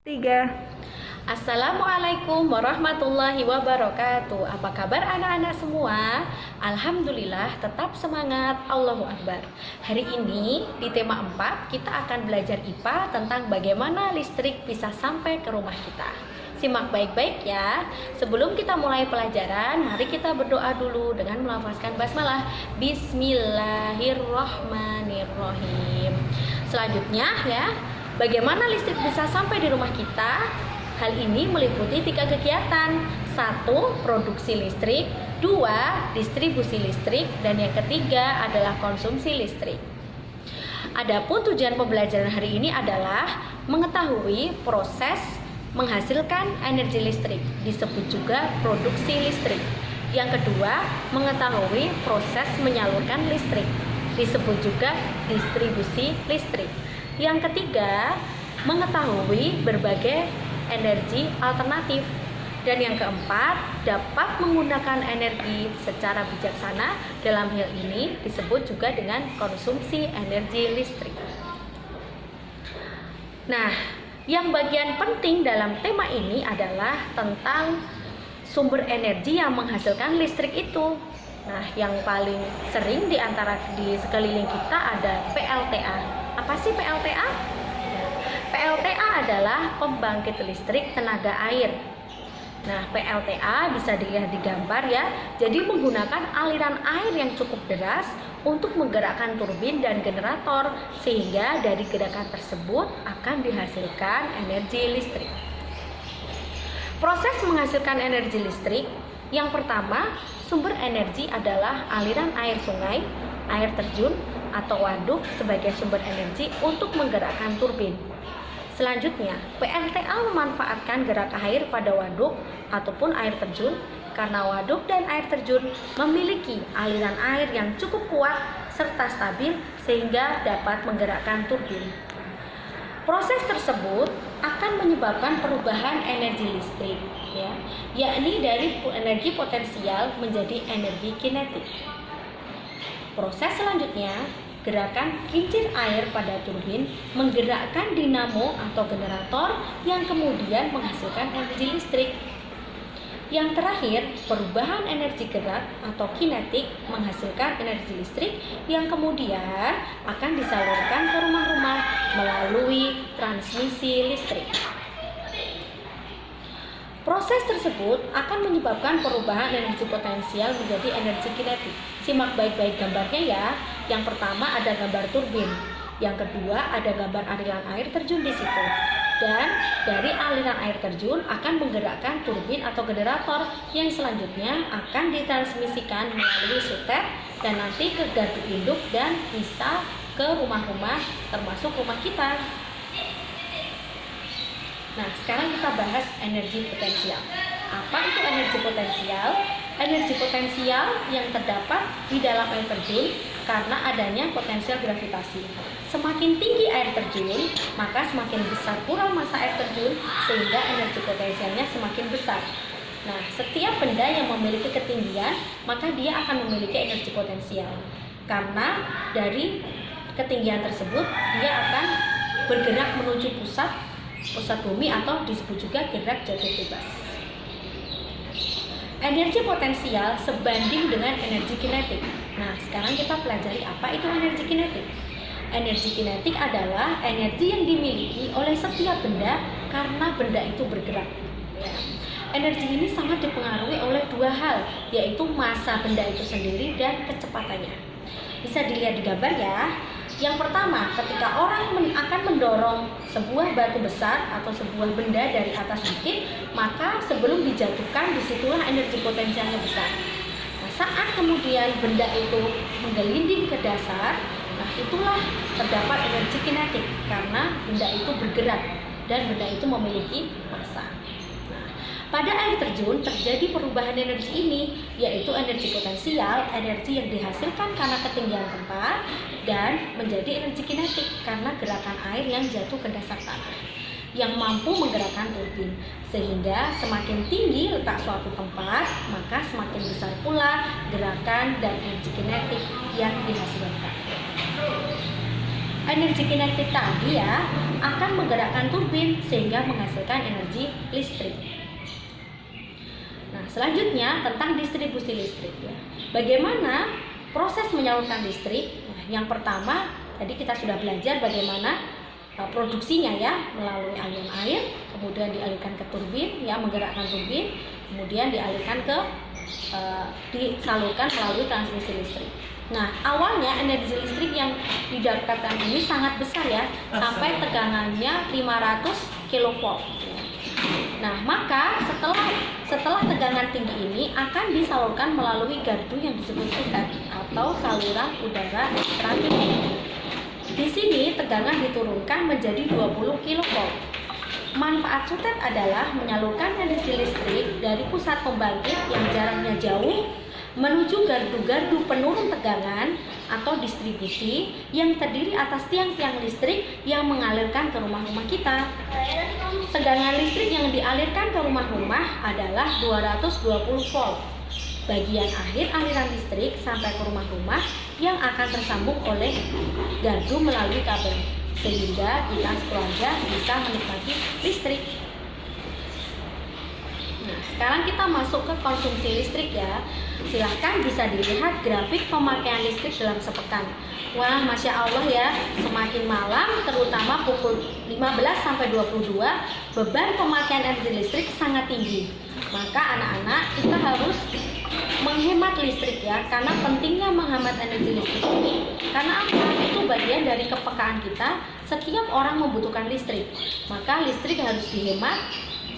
Tiga. Assalamualaikum warahmatullahi wabarakatuh. Apa kabar anak-anak semua? Alhamdulillah tetap semangat, Allahu Akbar. Hari ini di tema 4 kita akan belajar IPA tentang bagaimana listrik bisa sampai ke rumah kita. Simak baik-baik ya. Sebelum kita mulai pelajaran, mari kita berdoa dulu dengan melafazkan basmalah. Bismillahirrahmanirrahim. Selanjutnya ya, bagaimana listrik bisa sampai di rumah kita? Hal ini meliputi 3 kegiatan. 1. Produksi listrik. 2. Distribusi listrik. Dan yang ketiga adalah konsumsi listrik. Adapun tujuan pembelajaran hari ini adalah mengetahui proses menghasilkan energi listrik, disebut juga produksi listrik. Yang kedua, mengetahui proses menyalurkan listrik, disebut juga distribusi listrik. Yang ketiga, mengetahui berbagai energi alternatif. Dan yang keempat, dapat menggunakan energi secara bijaksana. Dalam hal ini disebut juga dengan konsumsi energi listrik. Nah, yang bagian penting dalam tema ini adalah tentang sumber energi yang menghasilkan listrik itu. Nah, yang paling sering di sekeliling kita ada PLTA. Apa sih PLTA? PLTA adalah pembangkit listrik tenaga air. Nah, PLTA bisa dilihat di gambar ya. Jadi menggunakan aliran air yang cukup deras untuk menggerakkan turbin dan generator, sehingga dari gerakan tersebut akan dihasilkan energi listrik. Proses menghasilkan energi listrik, yang pertama, sumber energi adalah aliran air sungai, air terjun, atau waduk sebagai sumber energi untuk menggerakkan turbin. Selanjutnya, PLTA memanfaatkan gerak air pada waduk ataupun air terjun karena waduk dan air terjun memiliki aliran air yang cukup kuat serta stabil sehingga dapat menggerakkan turbin. Proses tersebut akan menyebabkan perubahan energi listrik, yakni dari energi potensial menjadi energi kinetik. Proses selanjutnya, gerakan kincir air pada turbin menggerakkan dinamo atau generator yang kemudian menghasilkan energi listrik. Yang terakhir, perubahan energi gerak atau kinetik menghasilkan energi listrik yang kemudian akan disalurkan ke rumah-rumah melalui transmisi listrik. Proses tersebut akan menyebabkan perubahan energi potensial menjadi energi kinetik. Simak baik-baik gambarnya ya. Yang pertama ada gambar turbin, yang kedua ada gambar aliran air terjun di situ. Dan dari aliran air terjun akan menggerakkan turbin atau generator yang selanjutnya akan ditransmisikan melalui sutet dan nanti ke gardu induk dan bisa ke rumah-rumah termasuk rumah kita. Nah, sekarang kita bahas energi potensial. Apa itu energi potensial? Energi potensial yang terdapat di dalam air terjun karena adanya potensial gravitasi. Semakin tinggi air terjun, maka semakin besar pula massa air terjun sehingga energi potensialnya semakin besar. Nah, setiap benda yang memiliki ketinggian, maka dia akan memiliki energi potensial. Karena dari ketinggian tersebut, dia akan bergerak menuju pusat bumi atau disebut juga gerak jatuh bebas. Energi potensial sebanding dengan energi kinetik. Nah, sekarang kita pelajari apa itu energi kinetik. Energi kinetik adalah energi yang dimiliki oleh setiap benda karena benda itu bergerak. Energi ini sangat dipengaruhi oleh 2 hal, yaitu massa benda itu sendiri dan kecepatannya. Bisa dilihat di gambar ya. Yang pertama, ketika orang akan mendorong sebuah batu besar atau sebuah benda dari atas bukit, maka sebelum dijatuhkan disitulah energi potensialnya besar. Nah, saat kemudian benda itu menggelinding ke dasar, nah itulah terdapat energi kinetik karena benda itu bergerak dan benda itu memiliki massa. Pada air terjun terjadi perubahan energi ini, yaitu energi potensial, energi yang dihasilkan karena ketinggian tempat, dan menjadi energi kinetik karena gerakan air yang jatuh ke dasar tanah, yang mampu menggerakkan turbin. Sehingga semakin tinggi letak suatu tempat, maka semakin besar pula gerakan dan energi kinetik yang dihasilkan. energi kinetik tadi ya akan menggerakkan turbin sehingga menghasilkan energi listrik. Nah, selanjutnya tentang distribusi listrik ya. Bagaimana proses menyalurkan listrik? Nah, yang pertama tadi kita sudah belajar bagaimana produksinya ya, melalui aliran air, kemudian dialirkan ke turbin ya, menggerakkan turbin, kemudian dialirkan ke disalurkan melalui transmisi listrik. Nah, awalnya energi listrik yang didapatkan ini sangat besar ya, sampai tegangannya 500 kV. Nah, maka setelah tegangan tinggi ini akan disalurkan melalui gardu yang disebut sutet atau saluran udara ekstragenerator. Di sini tegangan diturunkan menjadi 20 kV. Manfaat sutet adalah menyalurkan energi listrik dari pusat pembangkit yang jaraknya jauh menuju gardu-gardu penurun tegangan atau distribusi yang terdiri atas tiang-tiang listrik yang mengalirkan ke rumah-rumah kita. Tegangan listrik yang dialirkan ke rumah-rumah adalah 220 volt. Bagian akhir aliran listrik sampai ke rumah-rumah yang akan tersambung oleh gardu melalui kabel, sehingga kita sekeluarga bisa menikmati listrik. Nah, sekarang kita masuk ke konsumsi listrik ya. Silahkan bisa dilihat grafik pemakaian listrik dalam sepekan. Wah, Masya Allah ya, semakin malam terutama pukul 15 sampai 22 beban pemakaian energi listrik sangat tinggi. Maka anak-anak kita harus menghemat listrik ya, karena pentingnya menghemat energi listrik ini. Karena apa? Itu bagian dari kepekaan kita. Setiap orang membutuhkan listrik, maka listrik harus dihemat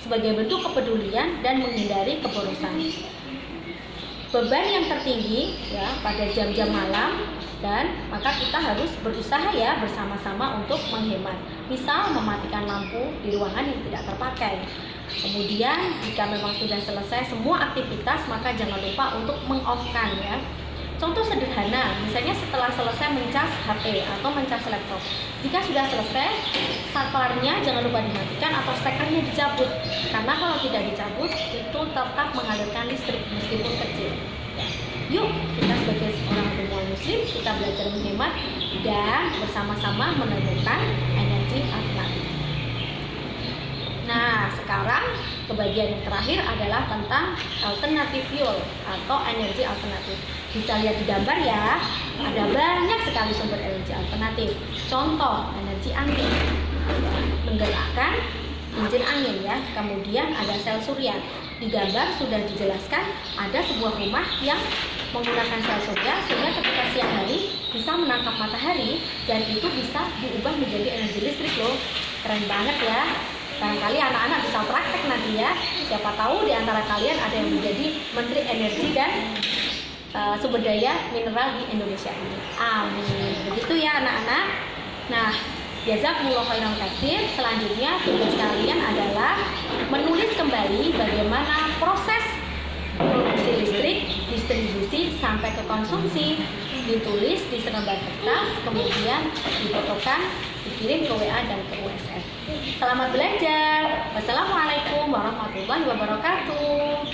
sebagai bentuk kepedulian dan menghindari keborosan. Beban yang tertinggi ya pada jam-jam malam, dan maka kita harus berusaha ya bersama-sama untuk menghemat. Misal mematikan lampu di ruangan yang tidak terpakai. Kemudian jika memang sudah selesai semua aktivitas, maka jangan lupa untuk meng-off-kan ya. Contoh sederhana, misalnya setelah selesai mencas HP atau mencas laptop. Jika sudah selesai, saklarnya jangan lupa dimatikan atau stekernya dicabut. Karena kalau tidak dicabut, itu tetap mengalirkan listrik meskipun kecil. Yuk, kita sebagai seorang pemuda muslim, kita belajar menghemat dan bersama-sama menemukan energi alternatif. Nah, sekarang ke bagian yang terakhir adalah tentang alternatif fuel atau energi alternatif. Bisa lihat di gambar ya, ada banyak sekali sumber energi alternatif. Contoh, energi angin, menggerakkan mesin angin ya. Kemudian ada sel surya. Di gambar sudah dijelaskan ada sebuah rumah yang menggunakan sel surya sehingga ketika siang hari bisa menangkap matahari dan itu bisa diubah menjadi energi listrik loh. Keren banget ya. Barangkali anak-anak bisa praktek nanti ya. Siapa tahu di antara kalian ada yang menjadi Menteri Energi dan Sumber Daya Mineral di Indonesia ini. Amin. Begitu ya anak-anak. Nah, jazakumullah khairan katsir. Selanjutnya tugas kalian adalah menulis kembali bagaimana proses produksi listrik, distribusi sampai ke konsumsi. Ditulis di selembar kertas, kemudian difotokan, dikirim ke WA dan ke USS. Selamat belajar. Wassalamualaikum warahmatullahi wabarakatuh.